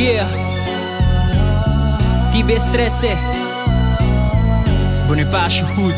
Yeah, TBS 13, Bonifacio Hood.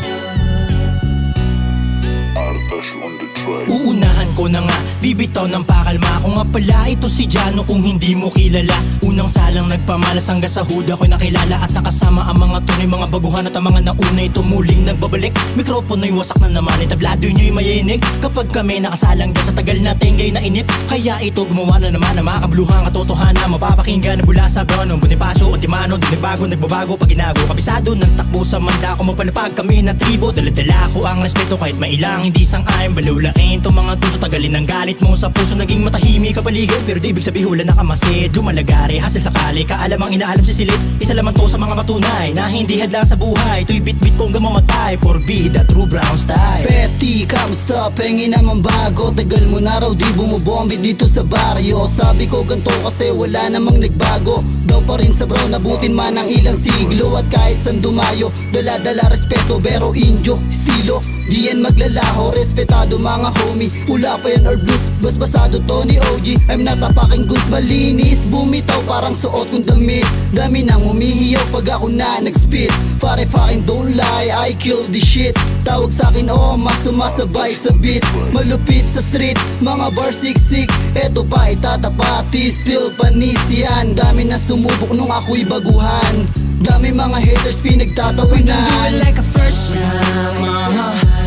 Uunahan ko na nga, bibitaw ng pakalma. Ako nga pala, ito si Jano kung hindi mo kilala. Unang salang nagpamalas hanggang sa hood ako'y nakilala. At nakasama ang mga tunay, mga baguhan at ang mga naunay tumuling nagbabalik. Mikropono'y wasak na naman, itablado nyo'y mayinig kapag kami nakasalang dyan sa tagal na tenggay na inip. Kaya ito gumawa na naman ang mga kabuluhang katotohanan. Mapapakinggan na mula sa Brown, Bonifacio, Antimano. Di nagbago pag ginago, kabisado ng takbo sa manda ko. Magpalapag kami ng tribo, daladala ko ang respeto kahit mailang hindi sang-ayon. Balulain to mga tuso, tagalin ang galit mo sa puso. Naging matahimik ka paligid, pero di ibig sabihin wala nakamasid. Lumalagari, hasil sakali, kaalam ang inaalam si silid. Isa lamang to sa mga matunay na hindi hadlang sa buhay. To'y bit-bit kong gamamatay, forbida, true brown style. Petty, kamusta? Pengi naman bago. Tagal mo na raw di bumubombi dito sa baryo. Sabi ko ganto kasi wala namang nagbago. Daw pa rin sa brown, nabutin man ang ilang siglo. At kahit san dumayo, dala-dala respeto, pero injo, estilo di yan maglalaho, respetado mga homie. Pula pa yan or blues, basbasado to ni OG. I'm not a fucking goose, malinis. Bumitaw parang suot kong damit. Dami nang umihiyaw pag ako na nag-spit. Pare fucking don't lie, I kill the shit. Tawag sa'kin mas sumasabay sa beat. Malupit sa street, mga bar siksik. Eto pa itatapati, still panis yan. Dami na sumubok nung ako'y baguhan. Dami mga haters pinagtatawinan. We do it like a first time,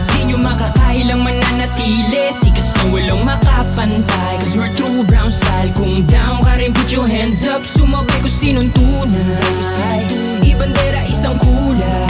di nyo makakailang mananatili. Tikas na walang makapantay, cause we're true brown style. Kung down ka rin, put your hands up. Sumabay ko sinong tunay. Ibandera isang kulay.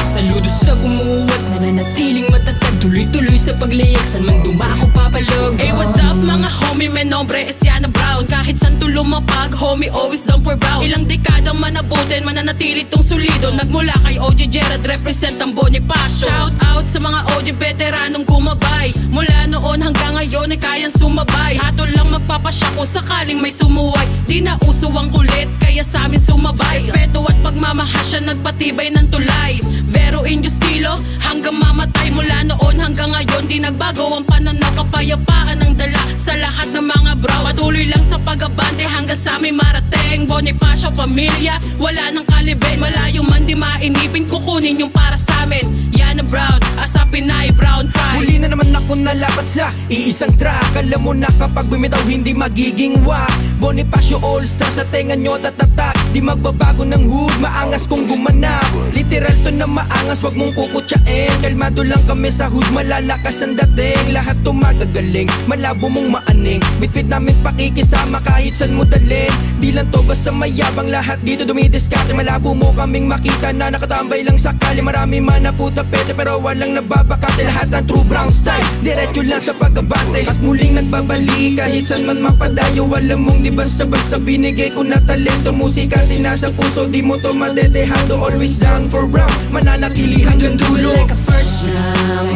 Saludo sa bumuwat, nananatiling matatag. Tuloy-tuloy sa paglayag, saan man dumako papalog. Hey, what's up mga homie, may nombre es Yana Brown. Kahit saan to lumapag, homie always down for brown. Ilang dekadang manabutin, mananatili tong solido. Nagmula kay OG Gerard, represent ang Bonifacio. Shout out sa mga OG veteranong gumabay. Mula noon hanggang ngayon ay kayang sumabay. Hatol lang magpapasya kung sakaling may sumuway. Di na uso ang kulit, kaya sa amin sumabay. Respeto at pagmamahasya, nagpatibay ng tulay. Vero in your stilo, hanggang mamatay. Mula noon hanggang ngayon, di nagbago ang pananaw. Kapayapaan ang dala sa lahat ng mga brown. Patuloy lang sa pag-abante hanggang sa amin marating. Bonifacio pamilya, wala nang kalibin. Malayo man di mainipin, kukunin yung para sa amin. Yana Brown, asa Pinay Brown pride. Huli na naman ako nalapat sa iisang track. Alam mo na kapag bumitaw hindi magiging wak. Bonifacio all-star sa tenga nyo tatatak. Di magbabago ng hood, maangas kung gumanap. Literal to na maangas, wag mong kukutsain. Kalmado lang kami sa hood, malalakas ang dating. Lahat to magagaling, malabo mong maaning. Bitbit namin pakikisama kahit san mo dalhin. Di lang to basta mayabang, lahat dito dumidiskarte. Malabo mo kaming makita na nakatambay lang sakali. Marami man na puta pete pero walang nababakate. Lahat ang true brown style, diretso lang sa pag-abante. At muling nagbabalik kahit san man mapadayo. Alam mong di basta-basta binigay ko na talento. Musika sinasa puso, di mo to madedehado. Always down for brown, mananatili hanggang dulo. Like a first time,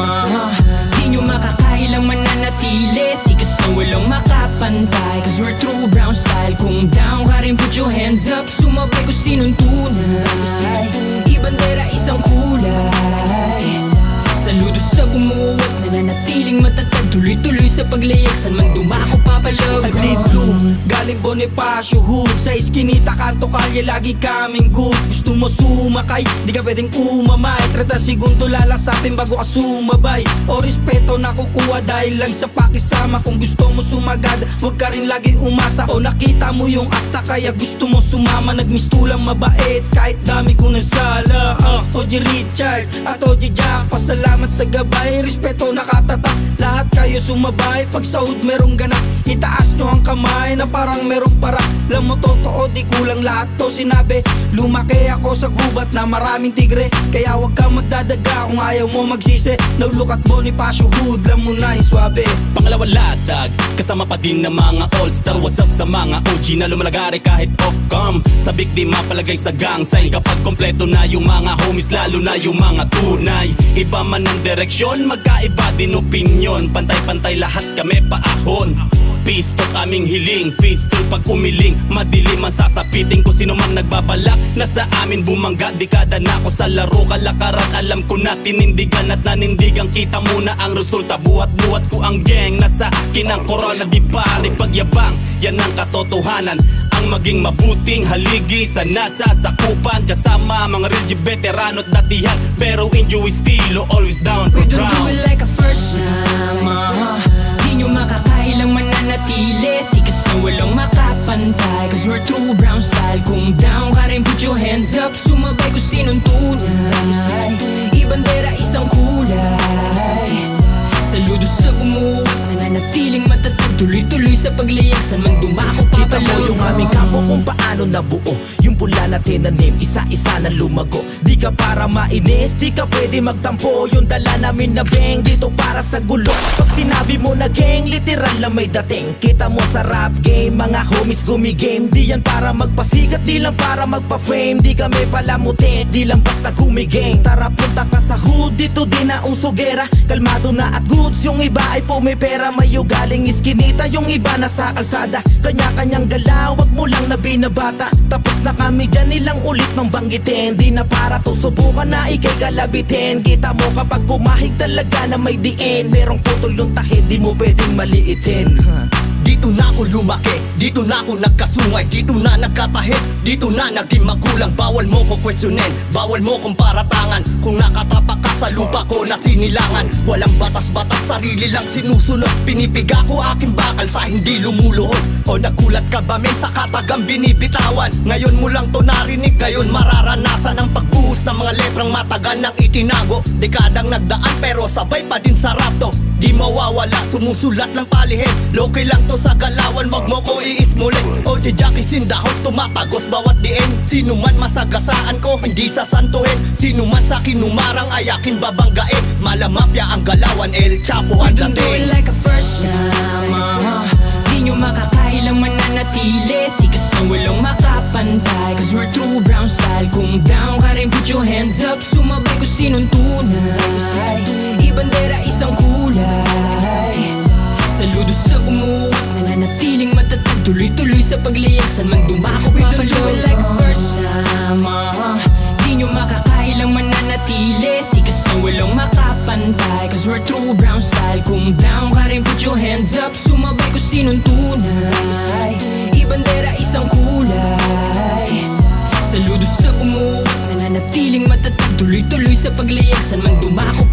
di nyo makakailang mananatili. Tikas na walang makapantay, cause we're true brown style. Kung down ka rin, put your hands up. Sumabay ko sinong tunay. Ibandera isang kulay. Saludo sa bumuwat, nananatiling matatag. Tuloy-tuloy sa paglayag, saan man dumako papalog. I bleed blue, galing Bonifacio hood. Sa iskinita, kanto kalye, lagi kaming good. Gusto mo sumakay, di ka pwedeng umamay. 30 segundo lalasapin bago ka sumabay. O respeto na kukuha dahil lang sa pakisama. Kung gusto mo sumagad, wag ka rin lagi umasa. O nakita mo yung asta kaya gusto mo sumama. Nagmistulang mabait kahit dami kong nasala. OG Richard at OG Jack, pasalamat sa gabay. Respeto nakatatak, lahat kayo sumabay. Pag sa hood merong ganap, itaas nyo ang kamay na parang merong para. Alam mo totoo, di kulang lahat to sinabi. Lumaki ako sa gubat na maraming tigre, kaya wag kang magdadaga kung ayaw mo magsisi. Now look at Bonifacio hood, alam mo na yung swabe. Pangalawang latag, kasama pa din ng mga all-star. What's up sa mga OG na lumalagari kahit off-cam. Sabik di mapalagay sa gang sign kapag kompleto na yung mga homies, lalo na yung mga tunay. Iba man ang direksyon, magkaiba din opinyon. Pantay-pantay lahat kami paahon. Pistol aming hiling, pistol pag umiling. Madilim ang sasapitin ko sino man nagbabalak na sa amin bumangga. Dekada na ako sa laro, kalakaran alam ko na tinindigan at nanindigan. Kita mo na ang resulta, buhat-buhat ko ang gang. Nasa akin ang corona, di pare pagyabang, yan ang katotohanan. Handang maging mabuting haligi sa nasasakupan, kasama mga real G veterano at datihan, pero enjoy estilo, always down for We don't do ground. it like a first time, di nyo makakailang mananatili, tikas na walang makapantay, cause we're true brown style. Kung down ka rin, put your hands up, sumabay kung sinong tunay, ibandera isang kulay. Saludo sa bumuwat, nananatiling matatag, tuloy-tuloy sa paglayag, saan man dumako Kita mo papalo. yung aming kampo kung paano nabuo, yung pula na tinanim, isa-isa na lumago. Di ka para mainis, di ka pwede magtampo, yung dala namin na bang dito para sa gulo. Pag sinabi mo na gang, literal na may dating. Kita mo sa rap game, mga homies gumigame. Di yan para magpasikat, di lang para magpa-fame. Di kami palamuti, di lang basta gumigame. Tara punta ka sa hood, dito di na usogera, kalmado na at goods, yung iba ay pumipera. May ugaling iskinita, yung iba nasa kalsada, kanya-kanyang galaw, wag mo lang na binabata. Tapos na kami dyan, ilang ulit mang banggitin, di na para to subukan na ikay kalabitin. Kita mo kapag kumahig talaga na may diin, merong putol yung tahid, di mo pwedeng maliitin. Dito na ako lumaki, dito na ako nagkasungay, dito na nagkatahid, dito na naging magulang. Bawal mo ko questionin, bawal mo kong paratangan. Kung nakatapak ka sa lupa ko na sinilangan, walang batas-batas, sarili lang sinusunod. Pinipiga ko aking bakal sa hindi lumuluhod. O nagulat ka ba men sa katagang binibitawan? Ngayon mo lang to narinig, ngayon mararanasan ang pagbuhos ng mga letrang matagal nang itinago. Dekadang nagdaan pero sabay pa din sa rap to. Di mawawala, sumusulat ng palihin, loki lang to sa galawan, wag mo ko iismulin. OG Jackies in the house, tumatagos bawat diin. Sino man masagasaan ko, hindi sasantuhin. Sino man sa kinumarang ay akin babanggain. Malamapya ang galawan, El Chapo ang We don't do it dating. like a first time, di nyo makakailang mananatili, tikas na walang makapantay, cause we're true brown style. Kung down ka rin, put your hands up, sumabay kung sinong tunay, ibandera isang kulay. Saludo sa bumuwat, nananatiling matatag, tuloy-tuloy sa paglayag, saan man dumako papalo. We don't do it like a first time, di nyo makakailang mananatili, tikas na walang makapantay, cause we're true brown style. Kung down ka rin, put your hands up, sumabay kung sinong tunay, ibandera isang kulay. Saludo sa bumuwat, nananatiling matatag, tuloy-tuloy sa paglayag, saan man dumako